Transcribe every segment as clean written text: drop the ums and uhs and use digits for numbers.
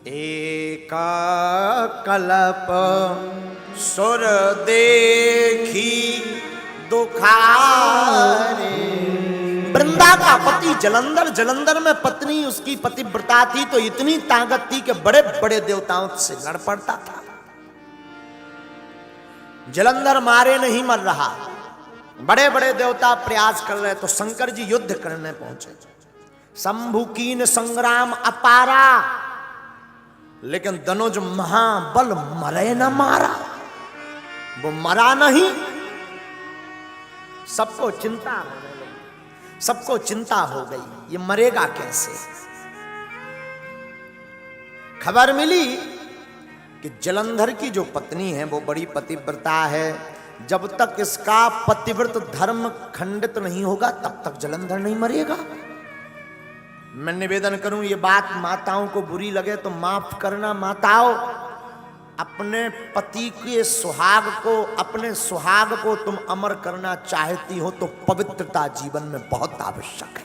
एका कल्प सुर देखी दुखारे। वृंदा का पति जलंधर, जलंधर में पत्नी उसकी पतिव्रता थी, तो इतनी ताकत थी कि बड़े बड़े देवताओं से लड़ पड़ता था। जलंधर मारे नहीं मर रहा, बड़े बड़े देवता प्रयास कर रहे, तो शंकर जी युद्ध करने पहुंचे। शंभु कीन संग्राम अपारा, लेकिन धनुज महाबल मरे न मारा। वो मरा नहीं, सबको चिंता होने लगी, सबको चिंता हो गई, ये मरेगा कैसे। खबर मिली कि जलंधर की जो पत्नी है वो बड़ी पतिव्रता है, जब तक इसका पतिव्रत धर्म खंडित नहीं होगा तब तक जलंधर नहीं मरेगा। मैं निवेदन करूं, ये बात माताओं को बुरी लगे तो माफ करना। माताओं, अपने पति के सुहाग को, अपने सुहाग को तुम अमर करना चाहती हो तो पवित्रता जीवन में बहुत आवश्यक है।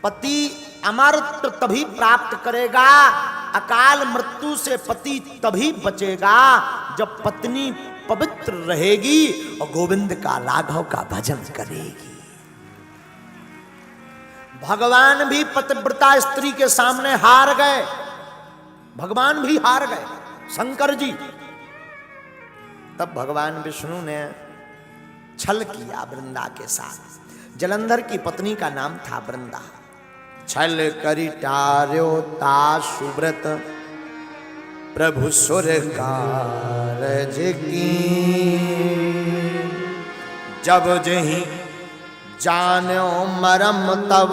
पति अमरत्व तभी प्राप्त करेगा, अकाल मृत्यु से पति तभी बचेगा जब पत्नी पवित्र रहेगी और गोविंद का, राघव का भजन करेगी। भगवान भी पतिव्रता स्त्री के सामने हार गए, भगवान भी हार गए, शंकर जी। तब भगवान विष्णु ने छल किया वृंदा के साथ। जलंधर की पत्नी का नाम था वृंदा। छल करि टार्यो ता सुव्रत, प्रभु सुर कारज की। जब जहीं जानो मरम तब,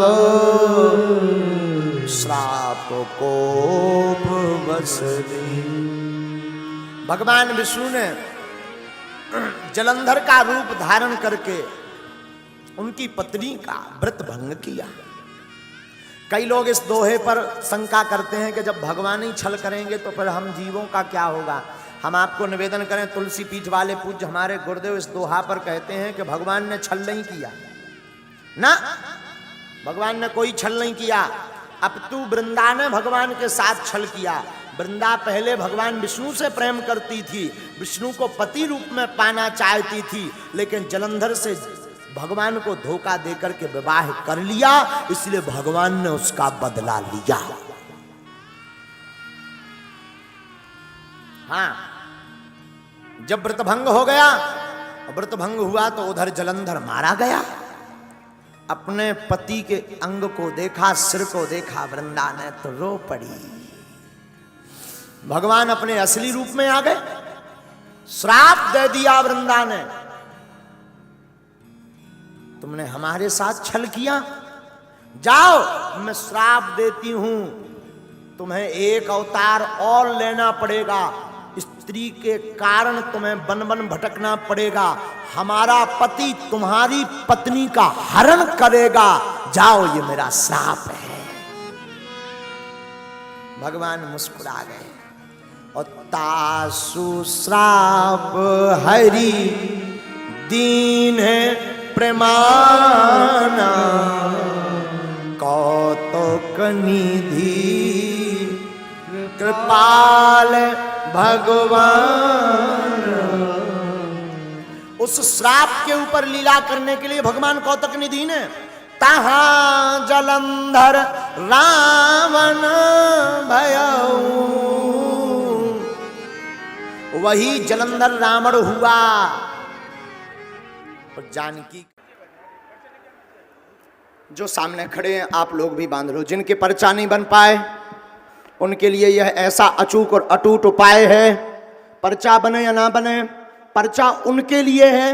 श्राप कोप बस दी। भगवान विष्णु ने जलंधर का रूप धारण करके उनकी पत्नी का व्रत भंग किया। कई लोग इस दोहे पर शंका करते हैं कि जब भगवान ही छल करेंगे तो फिर हम जीवों का क्या होगा। हम आपको निवेदन करें, तुलसी पीठ वाले पूज्य हमारे गुरुदेव इस दोहा पर कहते हैं कि भगवान ने छल नहीं किया ना, भगवान ने कोई छल नहीं किया। अब तू वृंदा ने भगवान के साथ छल किया। वृंदा पहले भगवान विष्णु से प्रेम करती थी, विष्णु को पति रूप में पाना चाहती थी, लेकिन जलंधर से भगवान को धोखा देकर के विवाह कर लिया, इसलिए भगवान ने उसका बदला लिया। हाँ, जब व्रतभंग हो गया, व्रतभंग हुआ तो उधर जलंधर मारा गया। अपने पति के अंग को देखा, सिर को देखा वृंदा ने तो रो पड़ी। भगवान अपने असली रूप में आ गए, श्राप दे दिया वृंदा ने, तुमने हमारे साथ छल किया, जाओ मैं श्राप देती हूं, तुम्हें एक अवतार और लेना पड़ेगा, स्त्री के कारण तुम्हें वन वन भटकना पड़ेगा, हमारा पति तुम्हारी पत्नी का हरण करेगा, जाओ ये मेरा श्राप है। भगवान मुस्कुरा गए और तासु श्राप हरि दीन है प्रेमाना, कौतुक निधि कृपाल भगवान। उस श्राप के ऊपर लीला करने के लिए भगवान कौतुक निधि ने तहां जलंधर रावण भयऊ, वही जलंधर रावण हुआ। और जानकी जो सामने खड़े हैं आप लोग भी बांध लो, जिनके पर्चा नहीं बन पाए उनके लिए यह ऐसा अचूक और अटूट उपाय है। पर्चा बने या ना बने, पर्चा उनके लिए है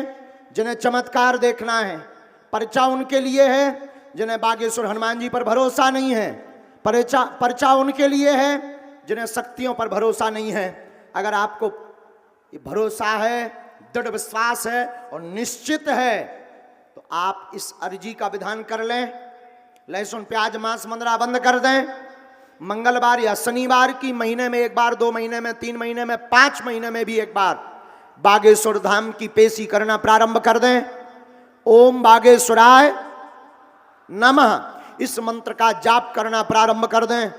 जिन्हें चमत्कार देखना है, पर्चा उनके लिए है जिन्हें बागेश्वर हनुमान जी पर भरोसा नहीं है, पर्चा उनके लिए है जिन्हें शक्तियों पर भरोसा नहीं है। अगर आपको ये भरोसा है, दृढ़ विश्वास है और निश्चित है तो आप इस अर्जी का विधान कर लें। लहसुन प्याज मांस मंदरा बंद कर दें। मंगलवार या शनिवार की महीने में एक बार, 2 महीने में, 3 महीने में, 5 महीने में भी एक बार बागेश्वर धाम की पेशी करना प्रारंभ कर दें। ओम बागेश्वराय नमः। इस मंत्र का जाप करना प्रारंभ कर दें।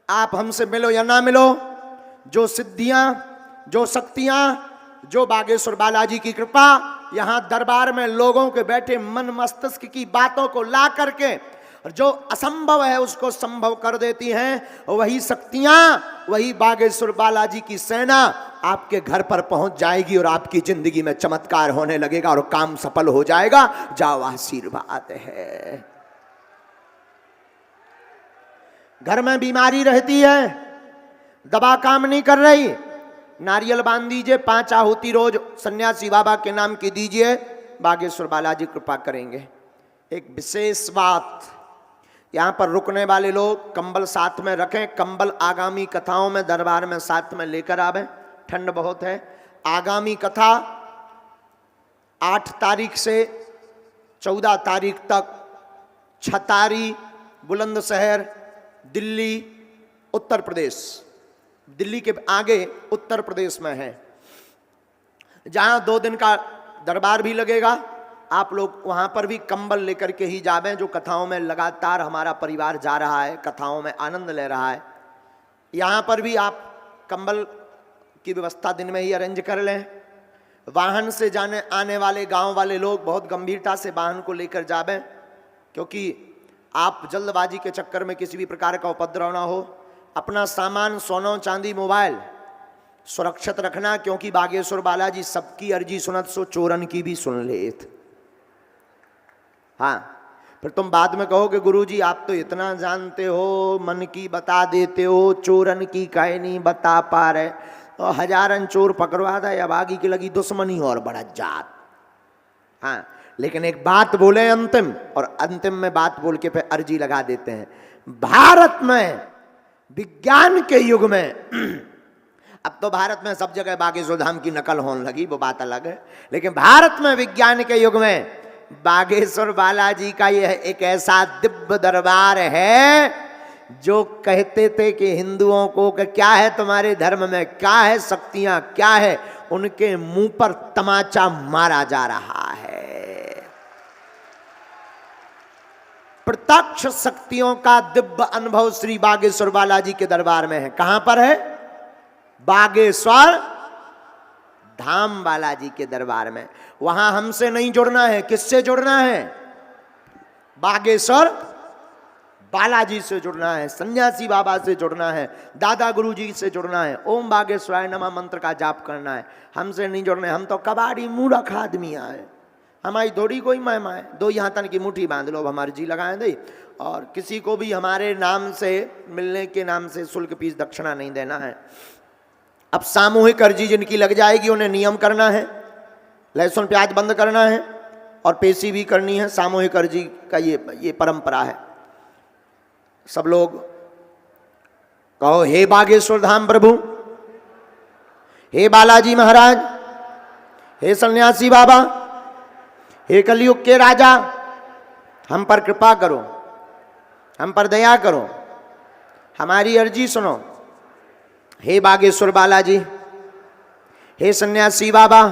आप हमसे मिलो या ना मिलो, जो सिद्धियां, जो शक्तियां, जो बागेश्वर बालाजी की कृपा यहां दरबार में लोगों के बैठे मन मस्तिष्क की बातों को ला करके जो असंभव है उसको संभव कर देती हैं, वही शक्तियां, वही बागेश्वर बालाजी की सेना आपके घर पर पहुंच जाएगी और आपकी जिंदगी में चमत्कार होने लगेगा और काम सफल हो जाएगा। जाओ, आशीर्वाद है। घर में बीमारी रहती है, दवा काम नहीं कर रही, नारियल बांध दीजिए, 5 आहुति रोज सन्यासी बाबा के नाम की दीजिए, बागेश्वर बालाजी कृपा करेंगे। एक विशेष बात, यहां पर रुकने वाले लोग कंबल साथ में रखें। कंबल आगामी कथाओं में दरबार में साथ में लेकर आवें, ठंड बहुत है। आगामी कथा 8 तारीख से 14 तारीख तक छतारी, बुलंदशहर, दिल्ली, उत्तर प्रदेश, दिल्ली के आगे उत्तर प्रदेश में है, जहां 2 दिन का दरबार भी लगेगा। आप लोग वहां पर भी कंबल लेकर के ही जावें। जो कथाओं में लगातार हमारा परिवार जा रहा है, कथाओं में आनंद ले रहा है, यहां पर भी आप कंबल की व्यवस्था दिन में ही अरेंज कर लें। वाहन से जाने आने वाले गांव वाले लोग बहुत गंभीरता से वाहन को लेकर जावें, क्योंकि आप जल्दबाजी के चक्कर में किसी भी प्रकार का उपद्रव ना हो। अपना सामान, सोना चांदी, मोबाइल सुरक्षित रखना, क्योंकि बागेश्वर बालाजी सबकी अर्जी सुनत सो चोरन की भी सुन लेत। हाँ, फिर तुम बाद में कहोगे गुरुजी आप तो इतना जानते हो, मन की बता देते हो, चोरन की काहे नहीं बता पा रहे। तो 1000 चोर पकड़वा दे, अब आगे की लगी दुश्मनी और बड़ा जात। हाँ, लेकिन एक बात बोले अंतिम, और अंतिम में बात बोल के फिर अर्जी लगा देते हैं। भारत में विज्ञान के युग में अब तो भारत में सब जगह बागेश्वर धाम की नकल होने लगी, वो बात अलग है, लेकिन भारत में विज्ञान के युग में बागेश्वर बालाजी का यह एक ऐसा दिव्य दरबार है जो कहते थे कि हिंदुओं को कि क्या है तुम्हारे धर्म में, क्या है शक्तियां, क्या है, उनके मुंह पर तमाचा मारा जा रहा है। प्रत्यक्ष शक्तियों का दिव्य अनुभव श्री बागेश्वर बालाजी के दरबार में है। कहां पर है? बागेश्वर धाम बालाजी के दरबार में। वहां हमसे नहीं जुड़ना है, किससे जुड़ना है? बागेश्वर बालाजी से जुड़ना है, सन्यासी बाबा से जुड़ना है, दादा गुरुजी से जुड़ना है, ओम बागेश्वराय नमः मंत्र का जाप करना है। हमसे नहीं जुड़ना है, हम तो कबाड़ी मूर्ख आदमी आए, हमारी थोड़ी कोई महिमा है। 2 यहाँ तन की मुट्ठी बांध लो, हमारी जी लगाए दे, और किसी को भी हमारे नाम से, मिलने के नाम से शुल्क फीस दक्षिणा नहीं देना है। अब सामूहिक अर्जी जिनकी लग जाएगी उन्हें नियम करना है, लहसुन प्याज बंद करना है और पेशी भी करनी है। सामूहिक अर्जी का ये परंपरा है। सब लोग कहो, हे बागेश्वर धाम प्रभु, हे बालाजी महाराज, हे सन्यासी बाबा, हे कलयुग के राजा, हम पर कृपा करो, हम पर दया करो, हमारी अर्जी सुनो। हे बागेश्वर बालाजी, हे सन्यासी बाबा,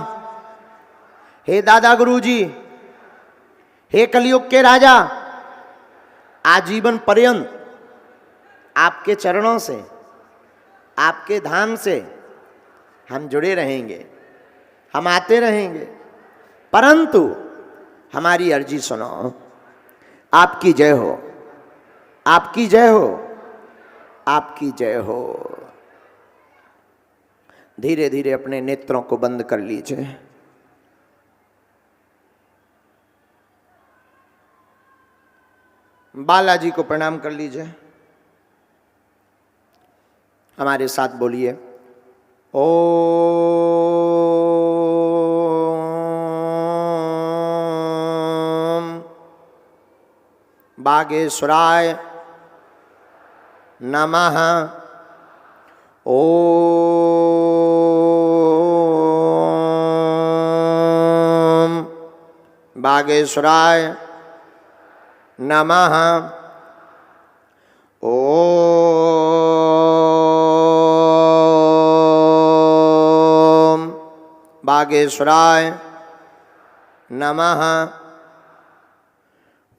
हे दादा गुरुजी, हे कलयुग के राजा, आजीवन पर्यंत आपके चरणों से, आपके धाम से हम जुड़े रहेंगे, हम आते रहेंगे, परंतु हमारी अर्जी सुनो। आपकी जय हो, आपकी जय हो, आपकी जय हो। धीरे धीरे अपने नेत्रों को बंद कर लीजिए। बालाजी को प्रणाम कर लीजिए। हमारे साथ बोलिए, ओम बागेश्वराय नमः। ओम बागेश्वराय नमः। ओम बागेश्वराय नमः।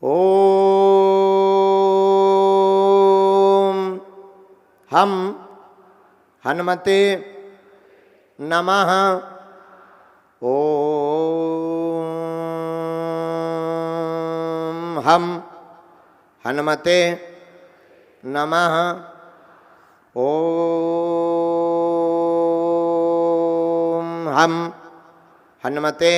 ओम हम हनुमते नमः। ओम हम हनुमते नमः। ओम हम हनुमते